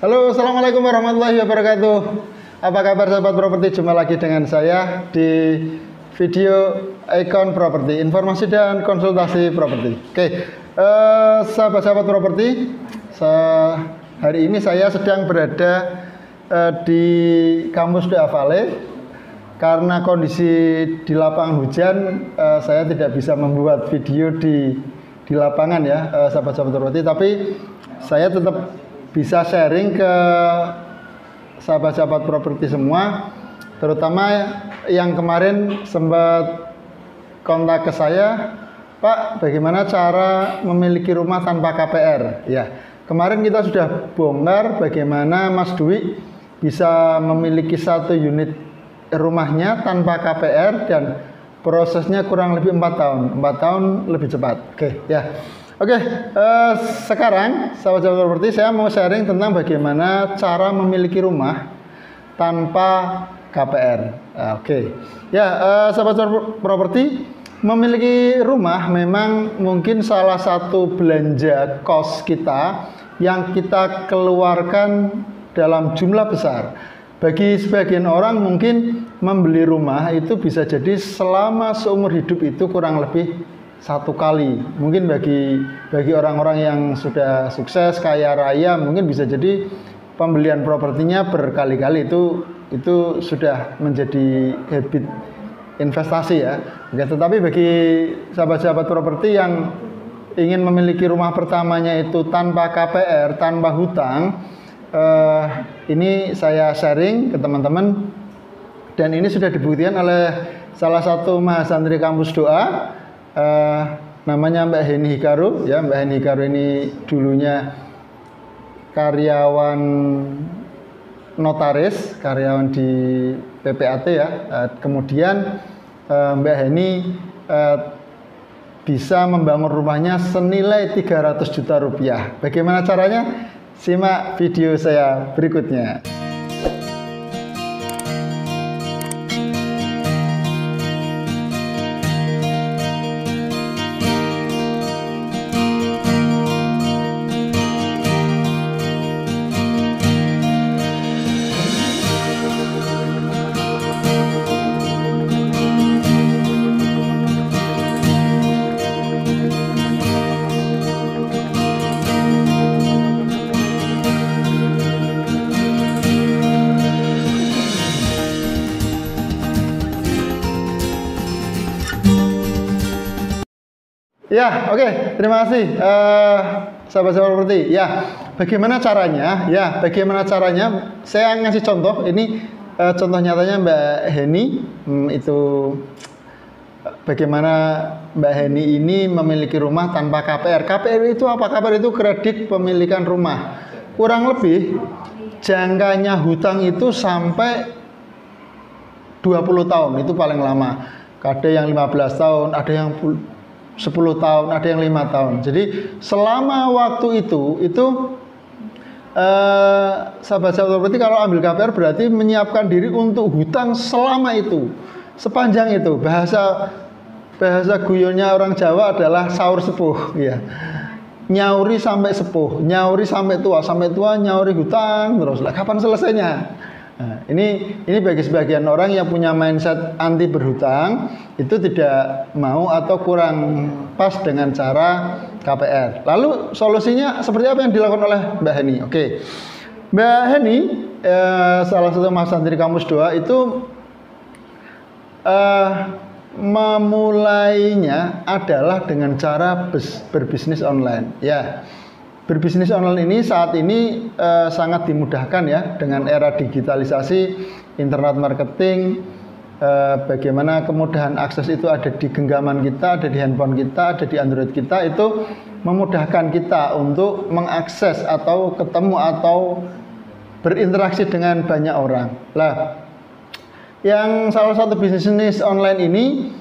Halo, assalamualaikum warahmatullahi wabarakatuh. Apa kabar sahabat properti? Jumpa lagi dengan saya di video Icon Property, informasi dan konsultasi properti. Oke, sahabat-sahabat properti, hari ini saya sedang berada di kampus Doa Vale. Karena kondisi di lapangan hujan, saya tidak bisa membuat video di lapangan ya, sahabat-sahabat properti. Tapi saya tetap bisa sharing ke sahabat-sahabat properti semua, terutama yang kemarin sempat kontak ke saya, Pak, bagaimana cara memiliki rumah tanpa KPR? Ya, kemarin kita sudah bongkar bagaimana Mas Dwi bisa memiliki satu unit rumahnya tanpa KPR dan prosesnya kurang lebih 4 tahun. 4 tahun lebih cepat. Oke, ya. Oke, sekarang sahabat-sahabat properti saya mau sharing tentang bagaimana cara memiliki rumah tanpa KPR. Oke, ya sahabat properti, memiliki rumah memang mungkin salah satu belanja kos kita yang kita keluarkan dalam jumlah besar. Bagi sebagian orang mungkin membeli rumah itu bisa jadi selama seumur hidup itu kurang lebih 1 kali. Mungkin bagi orang-orang yang sudah sukses kaya raya mungkin bisa jadi pembelian propertinya berkali-kali, itu sudah menjadi habit investasi ya. Oke, tetapi bagi sahabat-sahabat properti yang ingin memiliki rumah pertamanya itu tanpa KPR, tanpa hutang, ini saya sharing ke teman-teman dan ini sudah dibuktikan oleh salah satu mahasantri kampus Doa. Namanya Mbak Heni Hikaru ya. Mbak Heni Hikaru ini dulunya karyawan notaris, karyawan di PPAT ya. Kemudian Mbak Heni bisa membangun rumahnya senilai 300 juta rupiah. Bagaimana caranya? Simak video saya berikutnya. Ya, oke, terima kasih sahabat-sahabat properti. Ya, bagaimana caranya? Ya, bagaimana caranya? Saya ngasih contoh. Ini contoh nyatanya Mbak Heni. Itu bagaimana Mbak Heni ini memiliki rumah tanpa KPR. KPR itu apa? KPR itu kredit pemilikan rumah. Kurang lebih jangkanya hutang itu sampai 20 tahun. Itu paling lama. Ada yang 15 tahun, ada yang 10 tahun, ada yang 5 tahun. Jadi selama waktu itu sahabat-sahabat properti kalau ambil KPR berarti menyiapkan diri untuk hutang selama itu, sepanjang itu. Bahasa guyonnya orang Jawa adalah sahur sepuh ya. Nyauri sampai sepuh, nyauri sampai tua nyauri hutang terus. Lah kapan selesainya? Nah, ini bagi sebagian orang yang punya mindset anti berhutang, itu tidak mau atau kurang pas dengan cara KPR. Lalu solusinya seperti apa yang dilakukan oleh Mbak Heni? Oke, Mbak Heni salah satu mahasantri kampus Doa itu memulainya adalah dengan cara berbisnis online. Ya. Berbisnis online ini saat ini sangat dimudahkan ya dengan era digitalisasi, internet marketing, bagaimana kemudahan akses itu ada di genggaman kita, ada di handphone kita, ada di Android kita, itu memudahkan kita untuk mengakses atau ketemu atau berinteraksi dengan banyak orang. Lah, yang salah satu bisnis online ini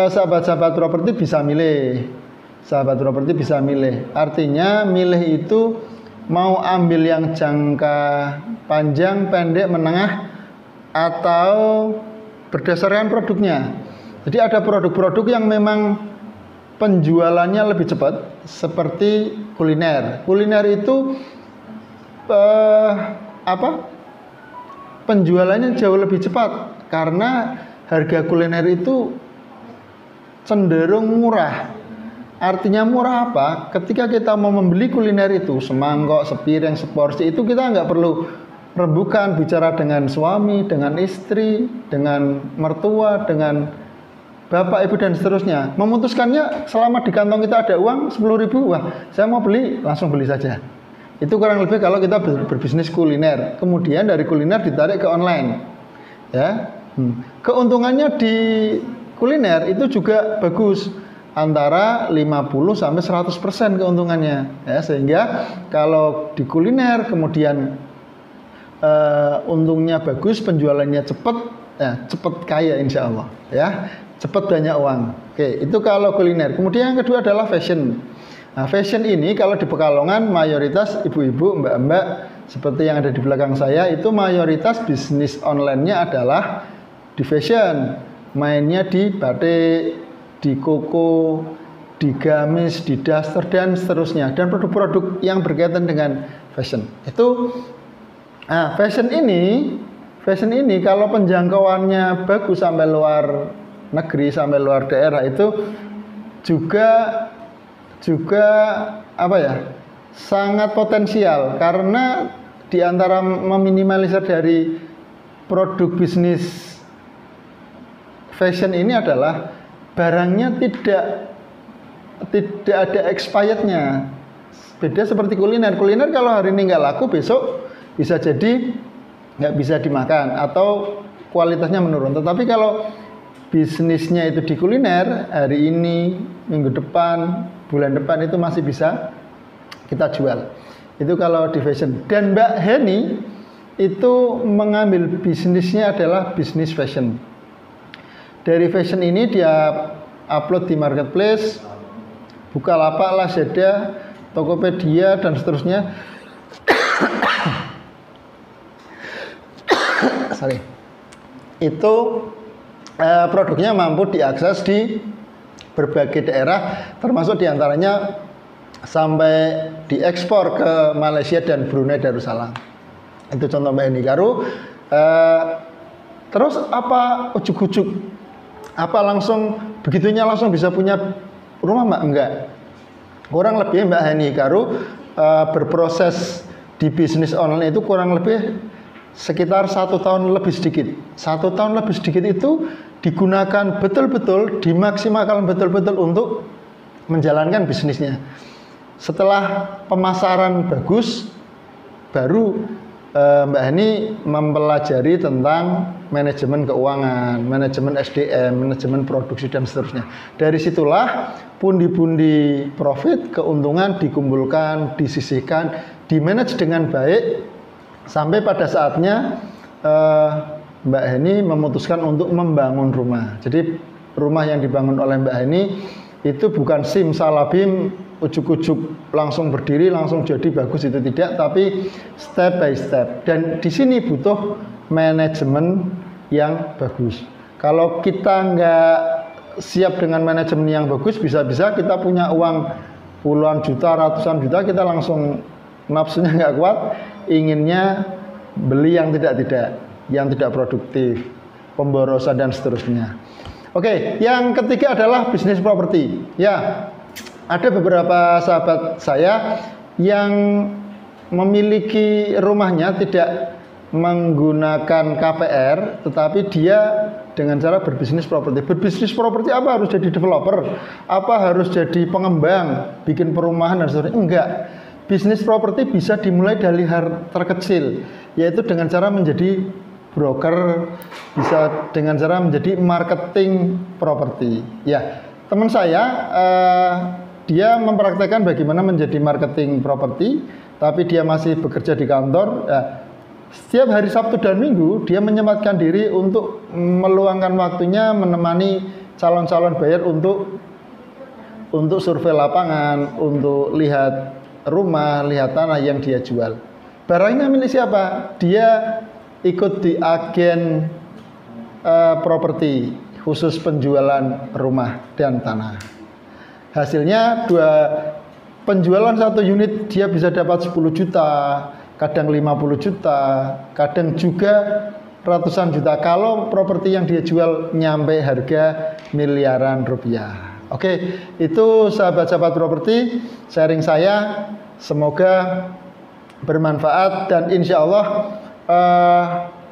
sahabat-sahabat properti bisa milih. Sahabat properti bisa milih. Artinya milih itu mau ambil yang jangka panjang, pendek, menengah, atau berdasarkan produknya. Jadi ada produk-produk yang memang penjualannya lebih cepat, seperti kuliner. Kuliner itu apa penjualannya jauh lebih cepat karena harga kuliner itu cenderung murah. Artinya murah apa? Ketika kita mau membeli kuliner itu, semangkok, sepiring, seporsi, itu kita nggak perlu rembukan bicara dengan suami, dengan istri, dengan mertua, dengan bapak, ibu, dan seterusnya. Memutuskannya selama di kantong kita ada uang 10.000, wah saya mau beli, langsung beli saja. Itu kurang lebih kalau kita berbisnis kuliner. Kemudian dari kuliner ditarik ke online. Ya, keuntungannya di kuliner itu juga bagus. Antara 50 sampai 100% keuntungannya, ya, sehingga kalau di kuliner kemudian untungnya bagus, penjualannya cepat, ya, cepat kaya insya Allah, ya, cepat banyak uang. Oke, itu kalau kuliner. Kemudian yang kedua adalah fashion. Nah, fashion ini kalau di Pekalongan mayoritas ibu-ibu, mbak-mbak seperti yang ada di belakang saya itu mayoritas bisnis online-nya adalah di fashion, mainnya di batik, di koko, di gamis, di daster, dan seterusnya, dan produk-produk yang berkaitan dengan fashion. Itu fashion ini kalau penjangkauannya bagus sampai luar negeri, sampai luar daerah, itu juga apa ya, sangat potensial karena di antara meminimalisir dari produk bisnis fashion ini adalah barangnya tidak ada expirednya. Beda seperti kuliner. Kuliner kalau hari ini nggak laku, besok bisa jadi nggak bisa dimakan atau kualitasnya menurun. Tetapi kalau bisnisnya itu di kuliner, hari ini, minggu depan, bulan depan itu masih bisa kita jual. Itu kalau di fashion. Dan Mbak Heni itu mengambil bisnisnya adalah bisnis fashion. Dari fashion ini dia upload di marketplace, Bukalapak, Lazada, Tokopedia, dan seterusnya. Sorry. Itu produknya mampu diakses di berbagai daerah, termasuk diantaranya sampai diekspor ke Malaysia dan Brunei Darussalam. Itu contoh Mbak Heni Karu. Terus apa ujuk-ujuk? Apa langsung begitunya langsung bisa punya rumah, Mbak? Enggak. Kurang lebih Mbak Heni Karu berproses di bisnis online itu kurang lebih sekitar 1 tahun lebih sedikit. 1 tahun lebih sedikit itu digunakan betul-betul, dimaksimalkan betul-betul untuk menjalankan bisnisnya. Setelah pemasaran bagus, baru Mbak Heni mempelajari tentang manajemen keuangan, manajemen SDM, manajemen produksi, dan seterusnya. Dari situlah pundi-pundi profit, keuntungan dikumpulkan, disisihkan, dimanage dengan baik, sampai pada saatnya Mbak Heni memutuskan untuk membangun rumah. Jadi rumah yang dibangun oleh Mbak Heni itu bukan simsalabim, ujuk-ujuk langsung berdiri, langsung jadi bagus, itu tidak, tapi step by step. Dan di sini butuh manajemen yang bagus. Kalau kita nggak siap dengan manajemen yang bagus, bisa-bisa kita punya uang puluhan juta, ratusan juta, kita langsung nafsunya nggak kuat, inginnya beli yang yang tidak produktif, pemborosan, dan seterusnya. Oke, yang ketiga adalah bisnis properti. Ya, ada beberapa sahabat saya yang memiliki rumahnya tidak menggunakan KPR, tetapi dia dengan cara berbisnis properti. Berbisnis properti apa? Harus jadi developer? Apa harus jadi pengembang, bikin perumahan dan seterusnya? Enggak. Bisnis properti bisa dimulai dari hal terkecil, yaitu dengan cara menjadi broker, bisa dengan cara menjadi marketing properti. Ya, teman saya dia mempraktekkan bagaimana menjadi marketing properti, tapi dia masih bekerja di kantor. Setiap hari Sabtu dan Minggu dia menyempatkan diri untuk meluangkan waktunya menemani calon-calon buyer untuk survei lapangan, untuk lihat rumah, lihat tanah yang dia jual. Barangnya milik siapa? Dia ikut di agen properti khusus penjualan rumah dan tanah. Hasilnya penjualan 1 unit dia bisa dapat 10 juta. kadang 50 juta, kadang juga ratusan juta kalau properti yang dia jual nyampe harga miliaran rupiah. Oke, itu sahabat-sahabat properti sharing saya, semoga bermanfaat dan insya Allah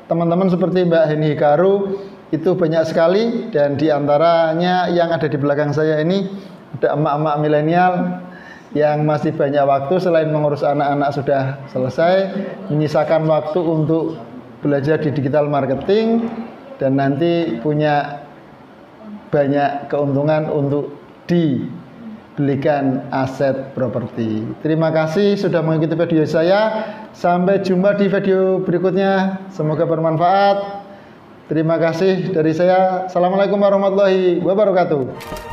teman-teman seperti Mbak Heni Hikaru itu banyak sekali, dan diantaranya yang ada di belakang saya ini ada emak-emak milenial yang masih banyak waktu selain mengurus anak-anak sudah selesai, menyisakan waktu untuk belajar di digital marketing dan nanti punya banyak keuntungan untuk dibelikan aset properti. Terima kasih sudah mengikuti video saya. Sampai jumpa di video berikutnya. Semoga bermanfaat. Terima kasih dari saya. Assalamualaikum warahmatullahi wabarakatuh.